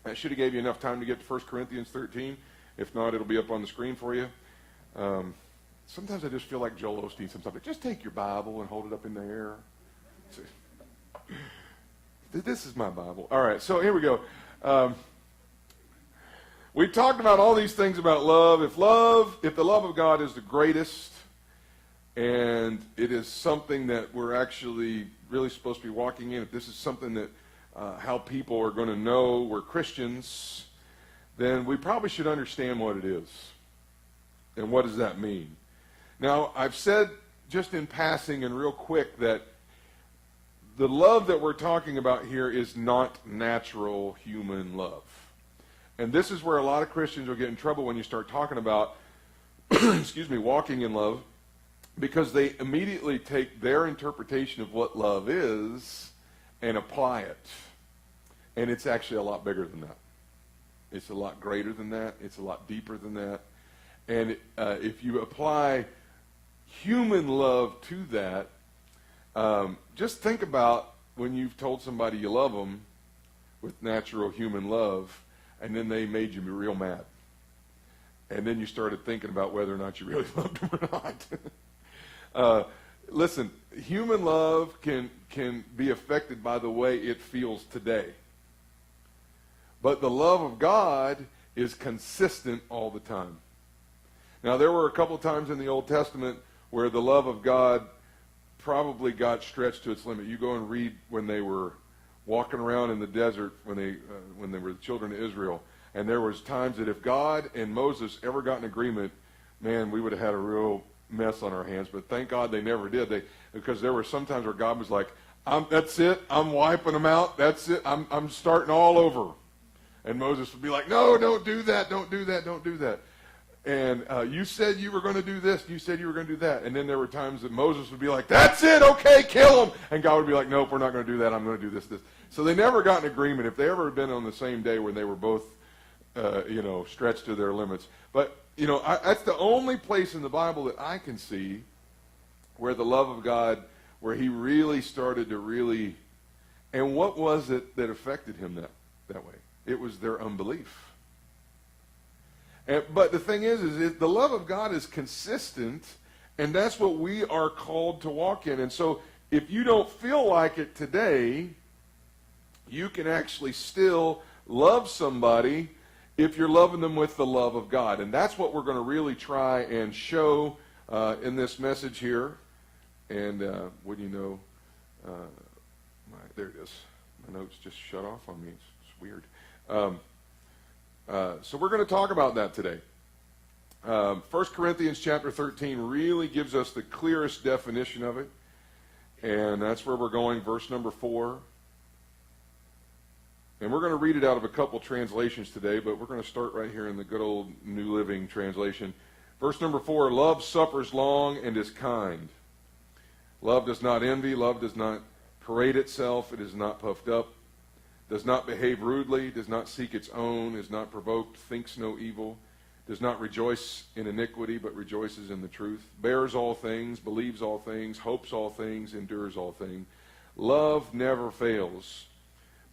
That should have gave you enough time to get to 1 Corinthians 13. If not, it'll be up on the screen for you. Sometimes I just feel like Joel Osteen sometimes. Just take your Bible and hold it up in the air. This is my Bible. All right, so here we go. We talked about all these things about love. If the love of God is the greatest, and it is something that we're actually really supposed to be walking in, if this is something that how people are going to know we're Christians, then we probably should understand what it is. And what does that mean? Now, I've said just in passing and real quick that the love that we're talking about here is not natural human love. And this is where a lot of Christians will get in trouble when you start talking about, walking in love, because they immediately take their interpretation of what love is and apply it. And it's actually a lot bigger than that. It's a lot greater than that. It's a lot deeper than that. And if you apply human love to that, just think about when you've told somebody you love them with natural human love, and then they made you real mad. And then you started thinking about whether or not you really loved them or not. Listen, human love can be affected by the way it feels today. But the love of God is consistent all the time. Now, there were a couple of times in the Old Testament where the love of God probably got stretched to its limit. You go and read when they were walking around in the desert when they were the children of Israel. And there was times that if God and Moses ever got an agreement, man, we would have had a real mess on our hands. But thank God they never did. Because there were some times where God was like, that's it. I'm wiping them out. That's it. I'm starting all over. And Moses would be like, no, don't do that. Don't do that. Don't do that. And you said you were going to do this. You said you were going to do that. And then there were times that Moses would be like, that's it. Okay, kill him. And God would be like, nope, we're not going to do that. I'm going to do this. So they never got an agreement. If they ever had been on the same day when they were both, stretched to their limits. But, that's the only place in the Bible that I can see where the love of God, where he really started to really, and what was it that affected him that way? It was their unbelief. But the thing is the love of God is consistent, and that's what we are called to walk in. And so if you don't feel like it today, you can actually still love somebody if you're loving them with the love of God. And that's what we're going to really try and show in this message here. And what do you know? There it is. My notes just shut off on me. It's weird. So we're going to talk about that today. 1 Corinthians chapter 13 really gives us the clearest definition of it. And that's where we're going, verse number 4. And we're going to read it out of a couple translations today, but we're going to start right here in the good old New Living Translation. Verse number 4, love suffers long and is kind. Love does not envy. Love does not parade itself. It is not puffed up. Does not behave rudely, does not seek its own, is not provoked, thinks no evil, does not rejoice in iniquity, but rejoices in the truth, bears all things, believes all things, hopes all things, endures all things. Love never fails.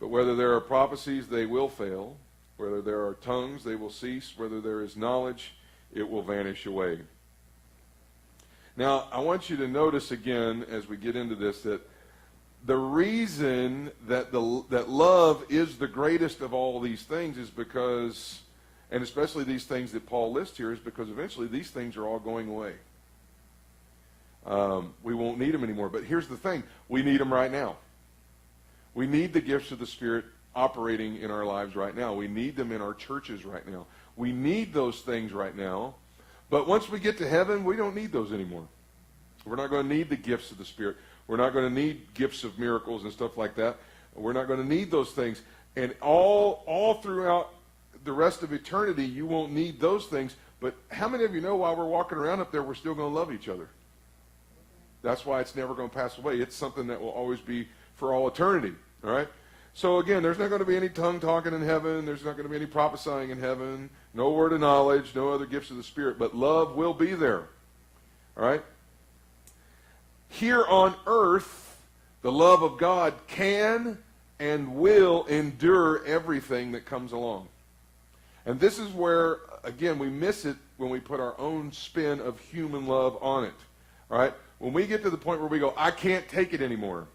But whether there are prophecies, they will fail. Whether there are tongues, they will cease. Whether there is knowledge, it will vanish away. Now, I want you to notice again, as we get into this, that the reason that that love is the greatest of all these things is because, and especially these things that Paul lists here, is because eventually these things are all going away. We won't need them anymore. But here's the thing. We need them right now. We need the gifts of the Spirit operating in our lives right now. We need them in our churches right now. We need those things right now. But once we get to heaven, we don't need those anymore. We're not going to need the gifts of the Spirit. We're not going to need gifts of miracles and stuff like that. We're not going to need those things. And all throughout the rest of eternity, you won't need those things. But how many of you know while we're walking around up there, we're still going to love each other? That's why it's never going to pass away. It's something that will always be for all eternity. All right? So again, there's not going to be any tongue talking in heaven. There's not going to be any prophesying in heaven. No word of knowledge. No other gifts of the Spirit. But love will be there. All right? Here on earth, the love of God can and will endure everything that comes along. And this is where, again, we miss it when we put our own spin of human love on it. All right? When we get to the point where we go, I can't take it anymore.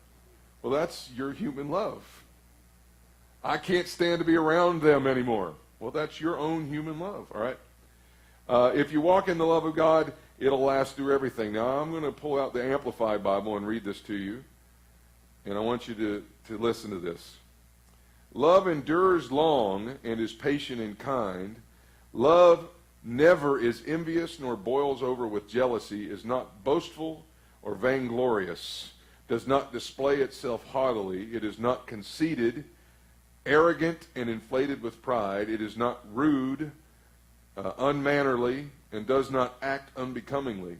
Well, that's your human love. I can't stand to be around them anymore. Well, that's your own human love. All right? If you walk in the love of God, it'll last through everything. Now, I'm going to pull out the Amplified Bible and read this to you. And I want you to listen to this. Love endures long and is patient and kind. Love never is envious nor boils over with jealousy, is not boastful or vainglorious, does not display itself haughtily, it is not conceited, arrogant and inflated with pride, it is not rude, unmannerly, and does not act unbecomingly.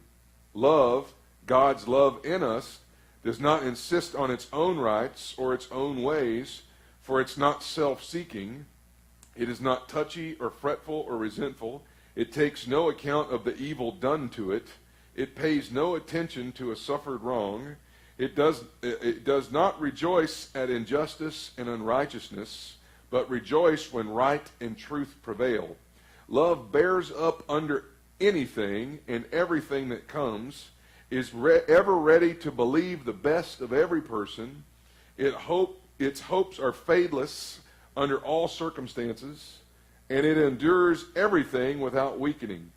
Love, God's love in us, does not insist on its own rights or its own ways, for it's not self-seeking. It is not touchy or fretful or resentful. It takes no account of the evil done to it. It pays no attention to a suffered wrong. It does not rejoice at injustice and unrighteousness, but rejoice when right and truth prevail. Love bears up under anything and everything that comes, is ever ready to believe the best of every person. Its hopes are fadeless under all circumstances, and it endures everything without weakening.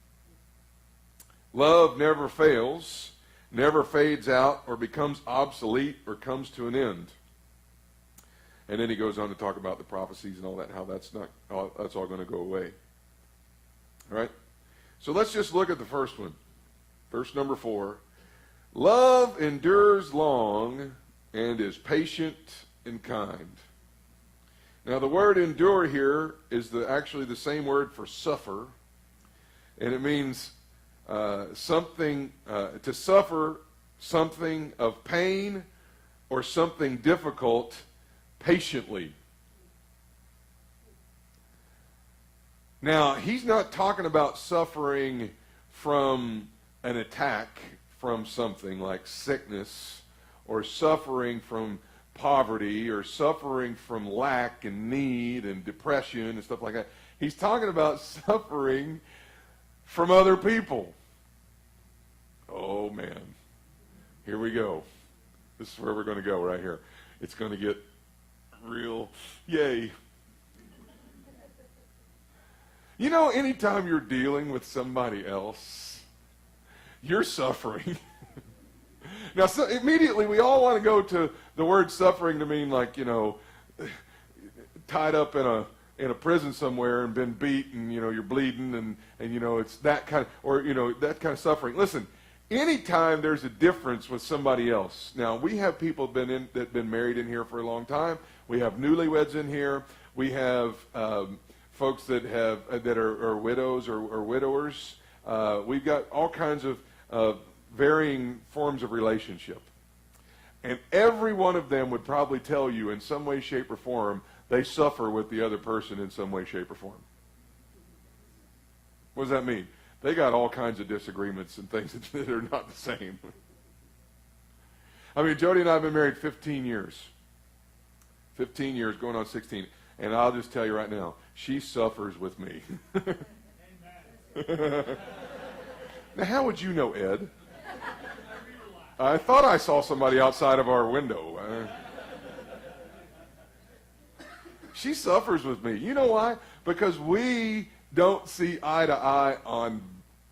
Love never fails, never fades out or becomes obsolete or comes to an end. And then he goes on to talk about the prophecies and all that, how that's all going to go away. All right? So let's just look at the first one. Verse number 4. Love endures long and is patient and kind. Now the word endure here is actually the same word for suffer. And it means something, to suffer something of pain or something difficult patiently. Now, he's not talking about suffering from an attack from something like sickness, or suffering from poverty, or suffering from lack and need and depression and stuff like that. He's talking about suffering from other people. Oh, man. Here we go. This is where we're going to go right here. It's going to get real, yay. You know, anytime you're dealing with somebody else, you're suffering. Now, so immediately we all want to go to the word suffering to mean like, tied up in a prison somewhere and been beat and, you're bleeding and it's that kind of, or, that kind of suffering. Listen, anytime there's a difference with somebody else. Now, we have people that have been married in here for a long time. We have newlyweds in here. We have folks that are widows or widowers. We've got all kinds of varying forms of relationship. And every one of them would probably tell you in some way, shape, or form, they suffer with the other person in some way, shape, or form. What does that mean? They got all kinds of disagreements and things that are not the same. I mean, Jody and I have been married 15 years. 15 years, going on 16. And I'll just tell you right now, she suffers with me. Now, how would you know, Ed? I thought I saw somebody outside of our window. She suffers with me. You know why? Because we don't see eye to eye on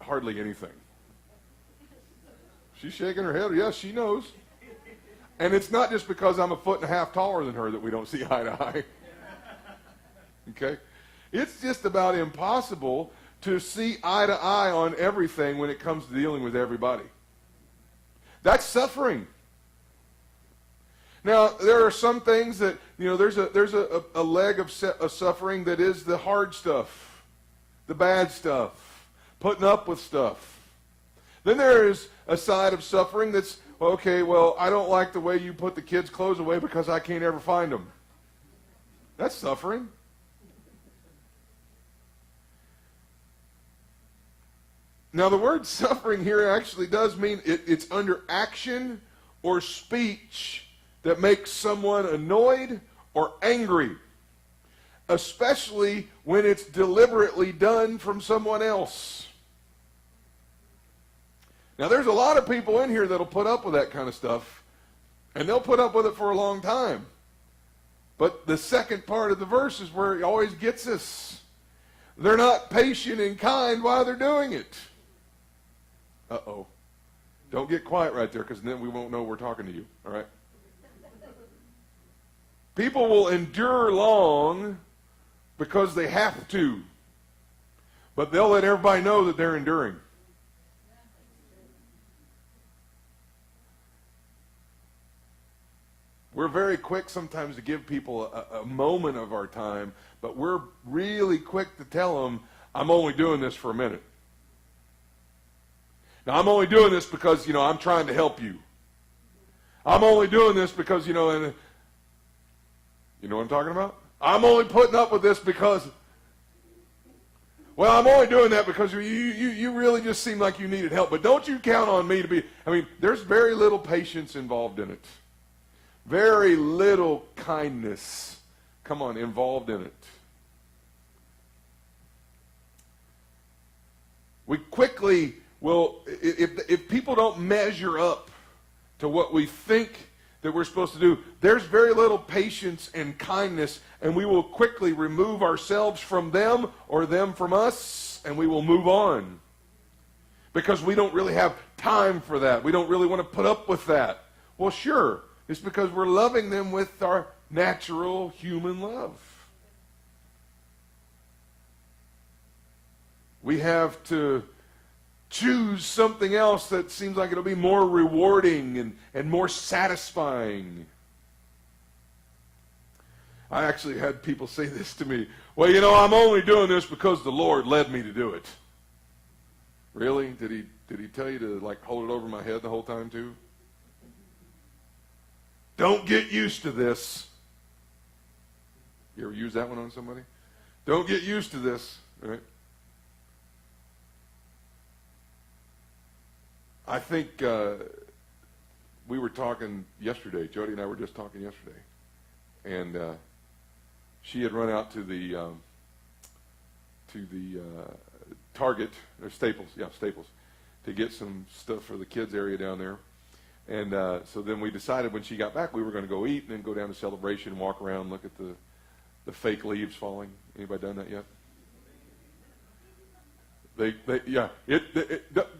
hardly anything. She's shaking her head. Yes, she knows. And it's not just because I'm 1.5 feet taller than her that we don't see eye to eye. Okay? It's just about impossible to see eye to eye on everything when it comes to dealing with everybody. That's suffering. Now, there are some things that, there's a leg of suffering that is the hard stuff, the bad stuff, putting up with stuff. Then there is a side of suffering that's, okay, well, I don't like the way you put the kids' clothes away because I can't ever find them. That's suffering. Now, the word suffering here actually does mean it's under action or speech that makes someone annoyed or angry, especially when it's deliberately done from someone else. Now, there's a lot of people in here that'll put up with that kind of stuff, and they'll put up with it for a long time. But the second part of the verse is where it always gets us. They're not patient and kind while they're doing it. Uh-oh. Don't get quiet right there, because then we won't know we're talking to you, all right? People will endure long because they have to, but they'll let everybody know that they're enduring. We're very quick sometimes to give people a moment of our time, but we're really quick to tell them, I'm only doing this for a minute. Now, I'm only doing this because, I'm trying to help you. I'm only doing this because, and you know what I'm talking about? I'm only putting up with this because, I'm only doing that because you really just seem like you needed help. But don't you count on me to be, there's very little patience involved in it. Very little kindness, involved in it. We quickly will, if people don't measure up to what we think that we're supposed to do, there's very little patience and kindness, and we will quickly remove ourselves from them or them from us, and we will move on. Because we don't really have time for that. We don't really want to put up with that. Well, sure. It's because we're loving them with our natural human love. We have to choose something else that seems like it'll be more rewarding and more satisfying. I actually had people say this to me. Well, I'm only doing this because the Lord led me to do it. Really? Did he tell you to hold it over my head the whole time too? Don't get used to this. You ever use that one on somebody? Don't get used to this. All right? I think we were talking yesterday. Jody and I were just talking yesterday. And she had run out to the Target, or Staples, to get some stuff for the kids area down there. And so then we decided when she got back we were going to go eat and then go down to Celebration, walk around, look at the fake leaves falling. Anybody done that yet?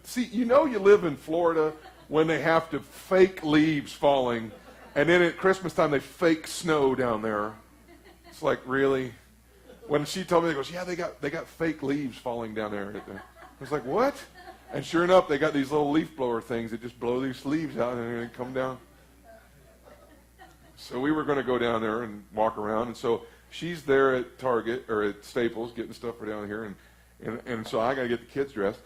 See, you live in Florida when they have to fake leaves falling, and then at Christmas time they fake snow down there. It's like, really? When she told me, they goes, yeah, they got fake leaves falling down there. I was like, what? And sure enough, they got these little leaf blower things that just blow these leaves out and they come down. So we were going to go down there and walk around, and so she's there at Target or at Staples getting stuff for down here, and so I got to get the kids dressed.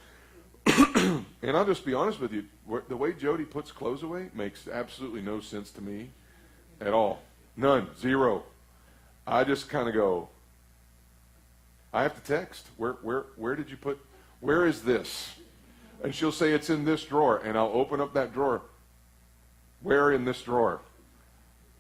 And I'll just be honest with you, the way Jody puts clothes away makes absolutely no sense to me at all. None. Zero. I just kind of go, I have to text. Where did you put, where is this? And she'll say it's in this drawer, and I'll open up that drawer. Where in this drawer?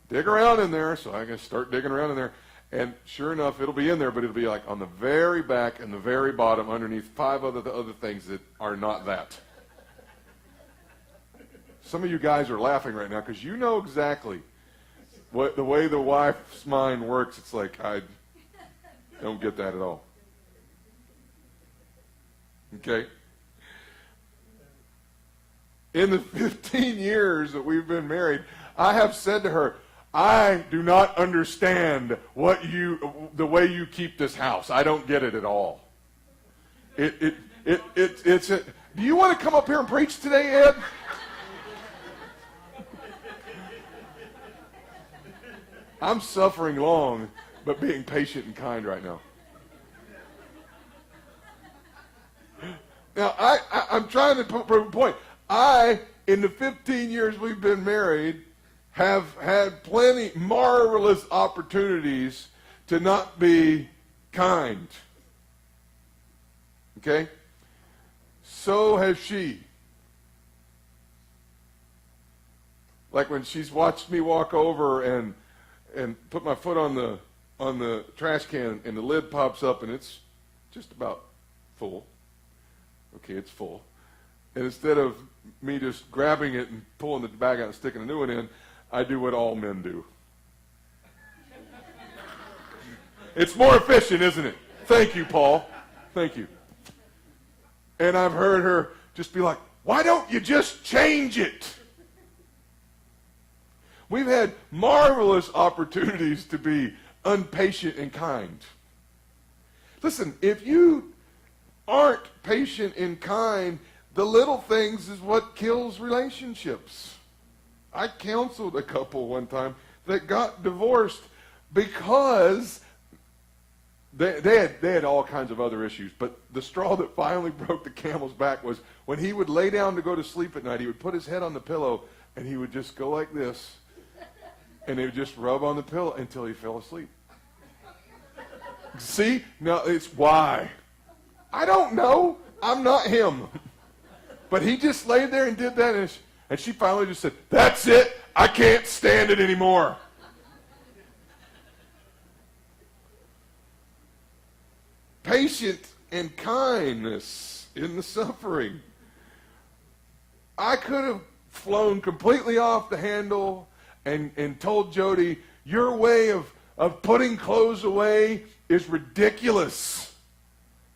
Dig around in there, so I can start digging around in there. And sure enough, it'll be in there, but it'll be on the very back and the very bottom underneath 5 other things that are not that. Some of you guys are laughing right now because you know exactly what the way the wife's mind works. It's like, I don't get that at all. Okay? In the 15 years that we've been married, I have said to her, I do not understand the way you keep this house. I don't get it at all. Do you want to come up here and preach today, Ed? I'm suffering long, but being patient and kind right now. Now, I'm trying to prove a point. In the 15 years we've been married, have had plenty, marvelous opportunities to not be kind. Okay? So has she. Like when she's watched me walk over and and put my foot on the trash can, and the lid pops up, and it's just about full. Okay, it's full. And instead of me just grabbing it and pulling the bag out and sticking a new one in, I do what all men do. It's more efficient, isn't it? Thank you, Paul. Thank you. And I've heard her just be like, why don't you just change it? We've had marvelous opportunities to be impatient and kind. Listen, if you aren't patient and kind, the little things is what kills relationships. I counseled a couple one time that got divorced because they had all kinds of other issues, but the straw that finally broke the camel's back was when he would lay down to go to sleep at night, he would put his head on the pillow and he would just go like this, and he would just rub on the pillow until he fell asleep. See? Now, it's why. I don't know. I'm not him. But he just laid there and did that, and she finally just said, that's it. I can't stand it anymore. Patient and kindness in the suffering. I could have flown completely off the handle and told Jody, your way of putting clothes away is ridiculous.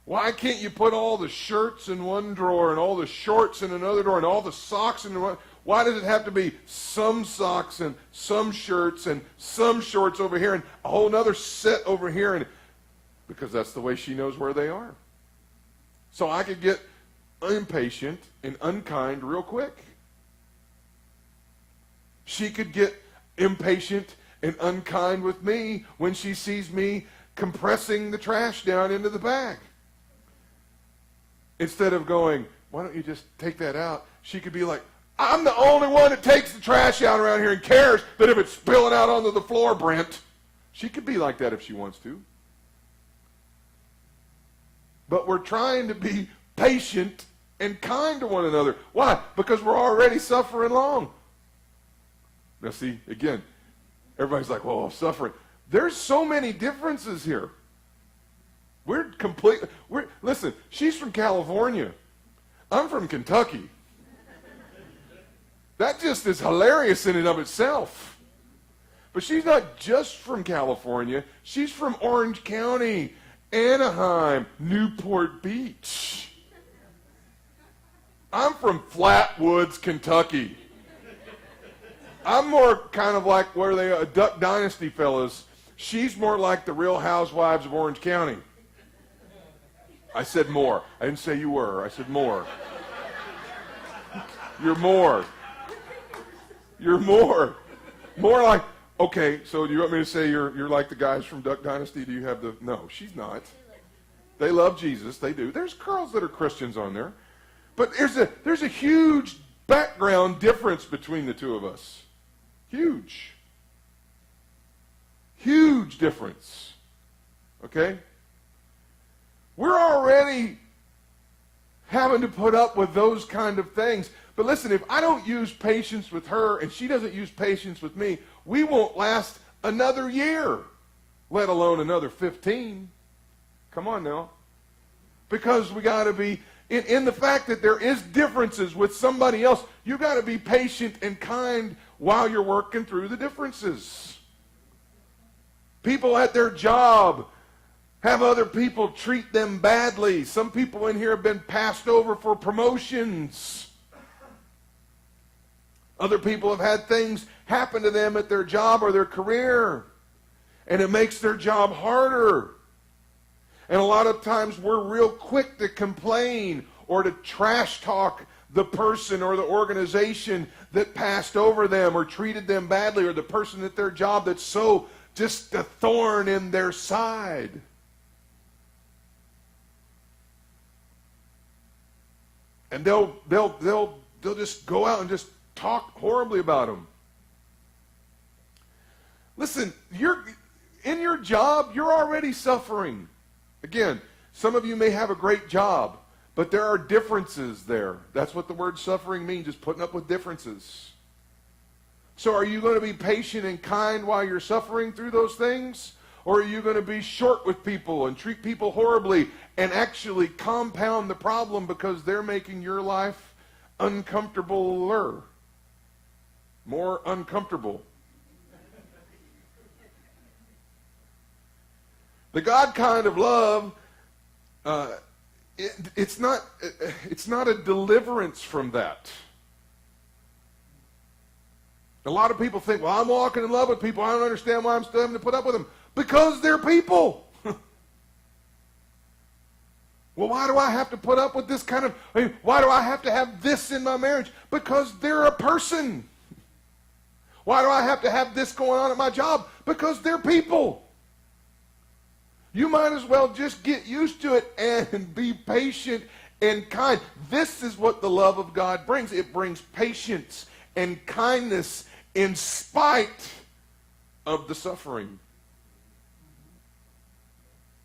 Why can't you put all the shirts in one drawer and all the shorts in another drawer and all the socks in one? Why does it have to be some socks and some shirts and some shorts over here and a whole other set over here? And because that's the way she knows where they are. So I could get impatient and unkind real quick. She could get impatient and unkind with me when she sees me compressing the trash down into the bag. Instead of going, why don't you just take that out? She could be like, I'm the only one that takes the trash out around here and cares that if it's spilling out onto the floor, Brent. She could be like that if she wants to. But we're trying to be patient and kind to one another. Why? Because we're already suffering long. Now see, again, everybody's like, well, suffering. There's so many differences here. Listen, she's from California. I'm from Kentucky. That just is hilarious in and of itself. But she's not just from California. She's from Orange County, Anaheim, Newport Beach. I'm from Flatwoods, Kentucky. I'm more kind of like where they are, Duck Dynasty fellas. She's more like the Real Housewives of Orange County. I said more. I didn't say you were. I said more. You're more. You're more. More like, okay, so do you want me to say you're like the guys from Duck Dynasty? Do you have the... No, she's not. They love Jesus. They do. There's girls that are Christians on there. But there's a huge background difference between the two of us. Huge. Huge difference. Okay? We're already having to put up with those kind of things. But listen, if I don't use patience with her and she doesn't use patience with me, we won't last another year, let alone another 15. Come on now. Because we got to be, in the fact that there is differences with somebody else, you got to be patient and kind while you're working through the differences. People at their job have other people treat them badly. Some people in here have been passed over for promotions. Other people have had things happen to them at their job or their career, and it makes their job harder. And a lot of times we're real quick to complain or to trash talk the person or the organization that passed over them or treated them badly, or the person at their job that's so just a thorn in their side. And they'll just go out and just talk horribly about them. Listen, in your job, you're already suffering. Again, some of you may have a great job, but there are differences there. That's what the word suffering means, just putting up with differences. So are you going to be patient and kind while you're suffering through those things? Or are you going to be short with people and treat people horribly and actually compound the problem because they're making your life uncomfortabler, more uncomfortable? The God kind of love, it's not a deliverance from that. A lot of people think, well, I'm walking in love with people. I don't understand why I'm still having to put up with them. Because they're people. Well, why do I have to put up with this kind of, why do I have to have this in my marriage? Because they're a person. Why do I have to have this going on at my job? Because they're people. You might as well just get used to it and be patient and kind. This is what the love of God brings. It brings patience and kindness in spite of the suffering.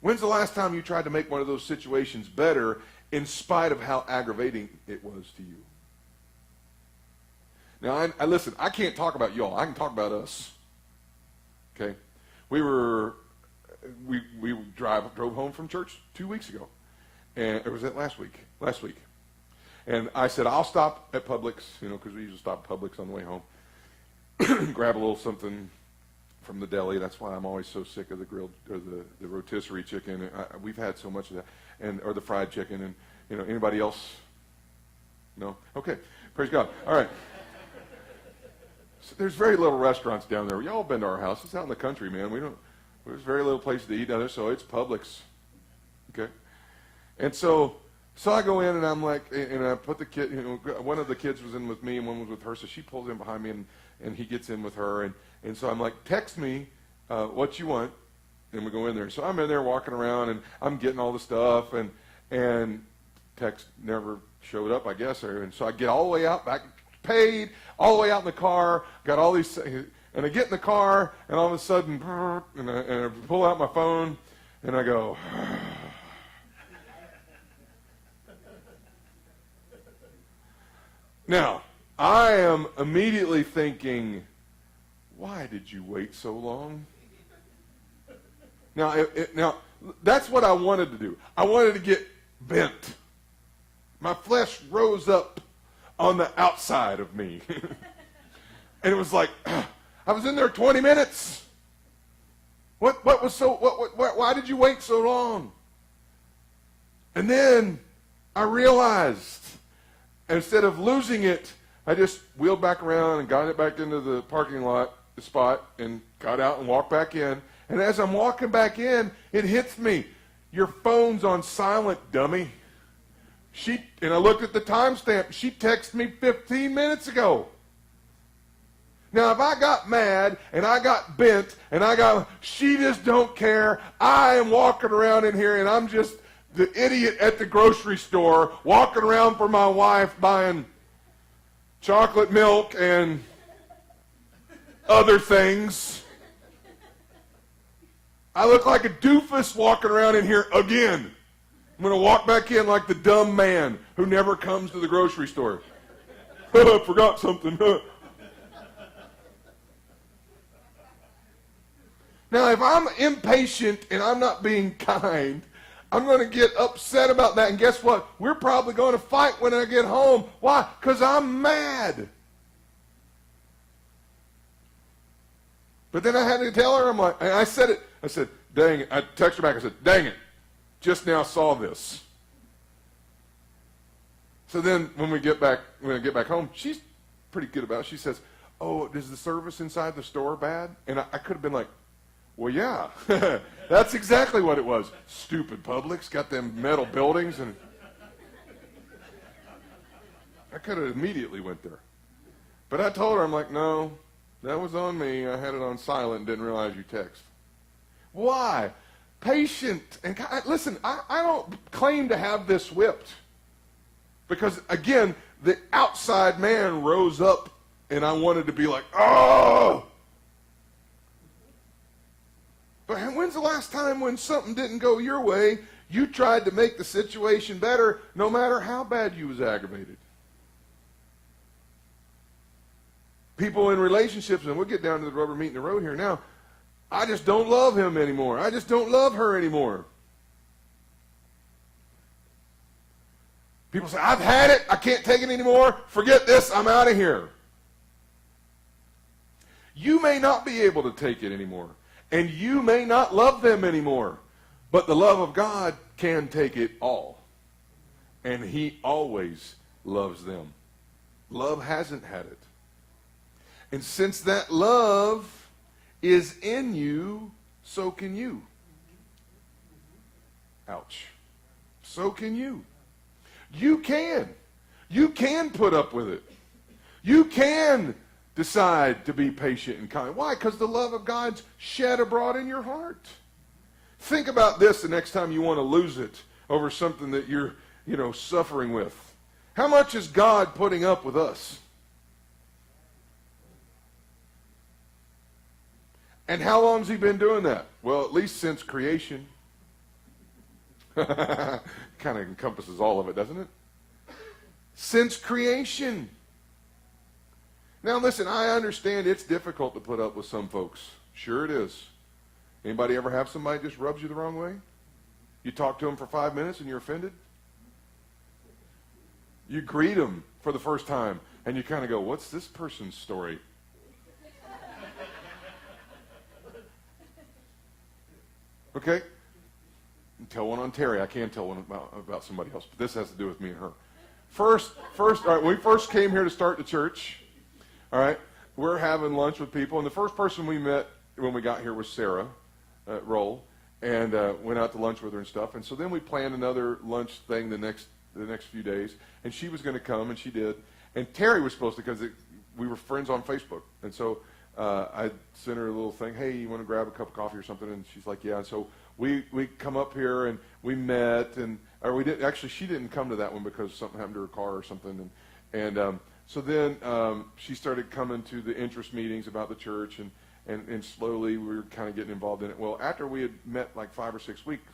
When's the last time you tried to make one of those situations better in spite of how aggravating it was to you? Now, I listen, I can't talk about y'all. I can talk about us. Okay? We drove home from church 2 weeks ago. And, or was that last week? Last week. And I said, I'll stop at Publix, because we usually stop at Publix on the way home. Grab a little something from the deli. That's why I'm always so sick of the grilled or the rotisserie chicken. We've had so much of that, or the fried chicken. And anybody else? No. Okay. Praise God. All right. So there's very little restaurants down there. Y'all been to our house? It's out in the country, man. There's very little place to eat down there, so it's Publix. Okay. And so I go in and I'm like, and I put the kid. One of the kids was in with me and one was with her, so she pulls in behind me and he gets in with her. And so I'm like, text me what you want, and we go in there. So I'm in there walking around, and I'm getting all the stuff, and text never showed up, I guess. And so I get all the way out, back paid, all the way out in the car, got all these, and I get in the car, and all of a sudden, and I pull out my phone, and I go, Now, I am immediately thinking, why did you wait so long? Now, that's what I wanted to do. I wanted to get bent. My flesh rose up on the outside of me. And it was like, I was in there 20 minutes. Why did you wait so long? And then I realized, instead of losing it, I just wheeled back around and got it back into the parking lot, the spot, and got out and walked back in. And as I'm walking back in, it hits me. Your phone's on silent, dummy. And I looked at the timestamp. She texted me 15 minutes ago. Now, if I got mad and I got bent and she just don't care. I am walking around in here and I'm just the idiot at the grocery store walking around for my wife buying chocolate milk and other things. I look like a doofus walking around in here again. I'm going to walk back in like the dumb man who never comes to the grocery store. Forgot something. Now, if I'm impatient and I'm not being kind, I'm going to get upset about that. And guess what? We're probably going to fight when I get home. Why? Because I'm mad. But then I had to tell her, and I said it. I said, dang it. I texted her back. I said, dang it. Just now saw this. So then when I get back home, she's pretty good about it. She says, oh, is the service inside the store bad? And I could have been like, well, yeah. That's exactly what it was. Stupid Publix, got them metal buildings, and I could have immediately went there. But I told her, I'm like, no, that was on me. I had it on silent and didn't realize you text. Why? Patient. And listen, I don't claim to have this whipped. Because, again, the outside man rose up, and I wanted to be like, oh! But when's the last time when something didn't go your way, you tried to make the situation better no matter how bad you was aggravated? People in relationships, and we'll get down to the rubber meeting the road here now. I just don't love him anymore. I just don't love her anymore. People say, I've had it. I can't take it anymore. Forget this. I'm out of here. You may not be able to take it anymore. And you may not love them anymore. But the love of God can take it all. And he always loves them. Love hasn't had it. And since that love is in you, so can you. Ouch. So can you. You can. You can put up with it. You can decide to be patient and kind. Why? Because the love of God's shed abroad in your heart. Think about this the next time you want to lose it over something that you're, suffering with. How much is God putting up with us? And how long has he been doing that? Well, at least since creation. Kind of encompasses all of it, doesn't it? Since creation. Now listen, I understand it's difficult to put up with some folks. Sure it is. Anybody ever have somebody just rubs you the wrong way? You talk to them for 5 minutes and you're offended? You greet them for the first time and you kind of go, what's this person's story? Okay? Tell one on Terry. I can't tell one about somebody else, but this has to do with me and her. First, all right, when we first came here to start the church, all right, we're having lunch with people, and the first person we met when we got here was Sarah Roll, and went out to lunch with her and stuff. And so then we planned another lunch thing the next few days, and she was going to come, and she did. And Terry was supposed to, because we were friends on Facebook, and so I sent her a little thing, hey, you want to grab a cup of coffee or something? And she's like, yeah. And so we come up here and we met, or we didn't, actually she didn't come to that one because something happened to her car or something. And so then she started coming to the interest meetings about the church, and slowly we were kind of getting involved in it. Well, after we had met like 5 or 6 weeks,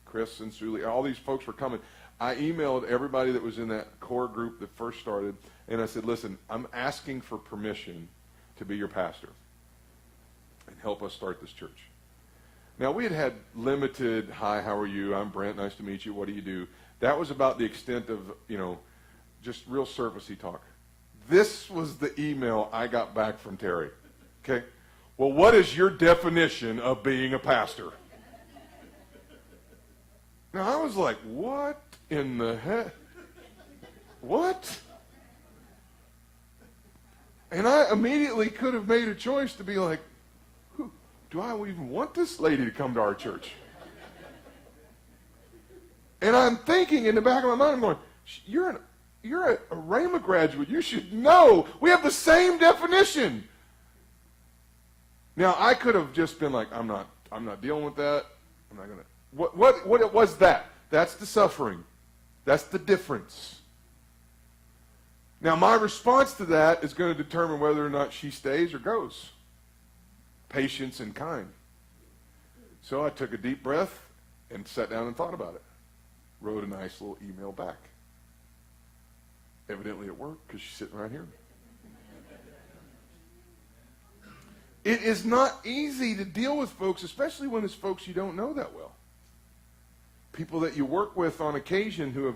Chris and Suli, all these folks were coming. I emailed everybody that was in that core group that first started, and I said, listen, I'm asking for permission to be your pastor and help us start this church. Now, we had limited, hi, how are you? I'm Brent, nice to meet you. What do you do? That was about the extent of, just real surfacey talk. This was the email I got back from Terry. Okay? Well, what is your definition of being a pastor? Now, I was like, what in the heck? What? And I immediately could have made a choice to be like, do I even want this lady to come to our church? And I'm thinking in the back of my mind, I'm going, you're a Rhema graduate. You should know. We have the same definition. Now, I could have just been like, I'm not dealing with that. I'm not going to. What was that? That's the suffering. That's the difference. Now, my response to that is going to determine whether or not she stays or goes. Patience and kind. So I took a deep breath and sat down and thought about it. Wrote a nice little email back. Evidently it worked because she's sitting right here. It is not easy to deal with folks, especially when it's folks you don't know that well. People that you work with on occasion who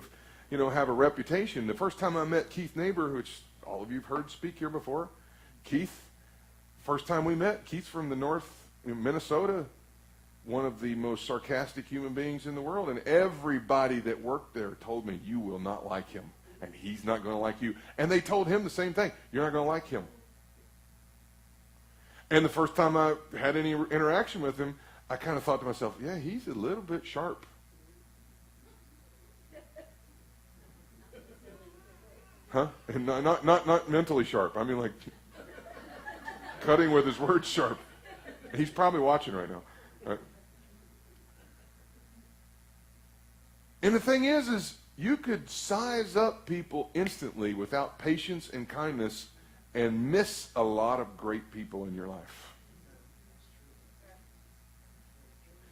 have a reputation. The first time I met Keith Neighbor, which all of you have heard speak here before, Keith, first time we met, Keith's from the north, Minnesota, one of the most sarcastic human beings in the world, and everybody that worked there told me, you will not like him, and he's not going to like you. And they told him the same thing, you're not going to like him. And the first time I had any interaction with him, I kind of thought to myself, yeah, he's a little bit sharp. Huh? And not mentally sharp. I mean, like, cutting with his words sharp. He's probably watching right now. Right? And the thing is you could size up people instantly without patience and kindness and miss a lot of great people in your life.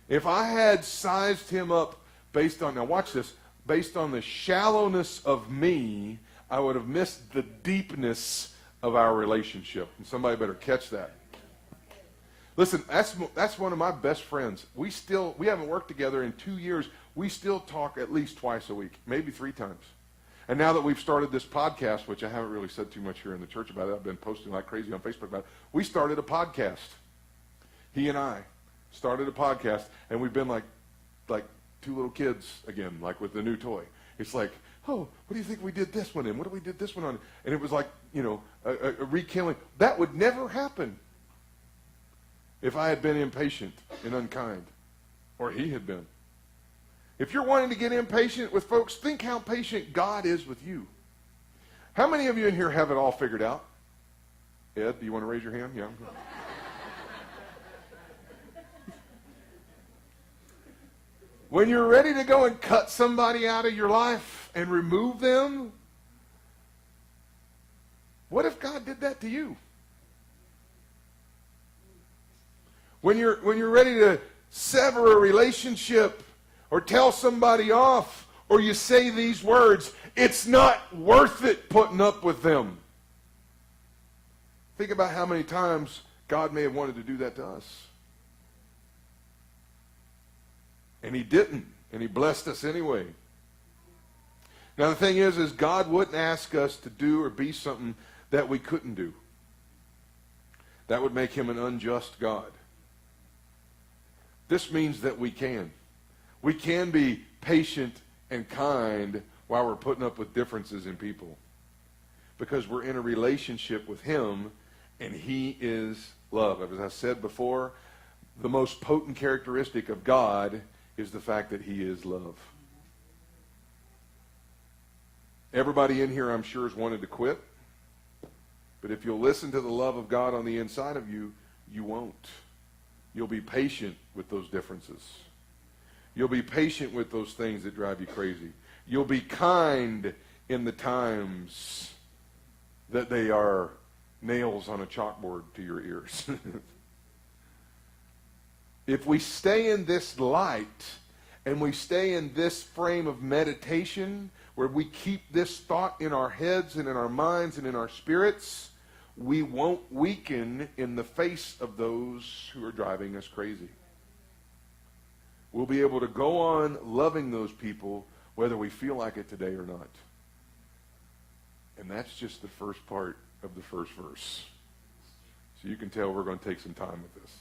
If I had sized him up based on, now watch this, based on the shallowness of me, I would have missed the deepness of our relationship. And somebody better catch that. Listen, that's one of my best friends. We haven't worked together in 2 years. We still talk at least twice a week, maybe 3 times. And now that we've started this podcast, which I haven't really said too much here in the church about it, I've been posting like crazy on Facebook about it. We started a podcast. He and I started a podcast, and we've been like 2 little kids again, like with the new toy. It's like, oh, what do you think we did this one in? What do we did this one on? And it was like, a rekindling. That would never happen if I had been impatient and unkind, or he had been. If you're wanting to get impatient with folks, think how patient God is with you. How many of you in here have it all figured out? Ed, do you want to raise your hand? Yeah. When you're ready to go and cut somebody out of your life and remove them, what if God did that to you? When you're ready to sever a relationship or tell somebody off, or you say these words, it's not worth it putting up with them. Think about how many times God may have wanted to do that to us. And he didn't, and he blessed us anyway. Now the thing is God wouldn't ask us to do or be something that we couldn't do. That would make him an unjust God. This means that we can. We can be patient and kind while we're putting up with differences in people. Because we're in a relationship with him, and he is love. As I said before, the most potent characteristic of God is the fact that he is love. Everybody in here, I'm sure, has wanted to quit. But if you'll listen to the love of God on the inside of you, you won't. You'll be patient with those differences. You'll be patient with those things that drive you crazy. You'll be kind in the times that they are nails on a chalkboard to your ears. If we stay in this light and we stay in this frame of meditation where we keep this thought in our heads and in our minds and in our spirits, we won't weaken in the face of those who are driving us crazy. We'll be able to go on loving those people whether we feel like it today or not. And that's just the first part of the first verse. So you can tell we're going to take some time with this.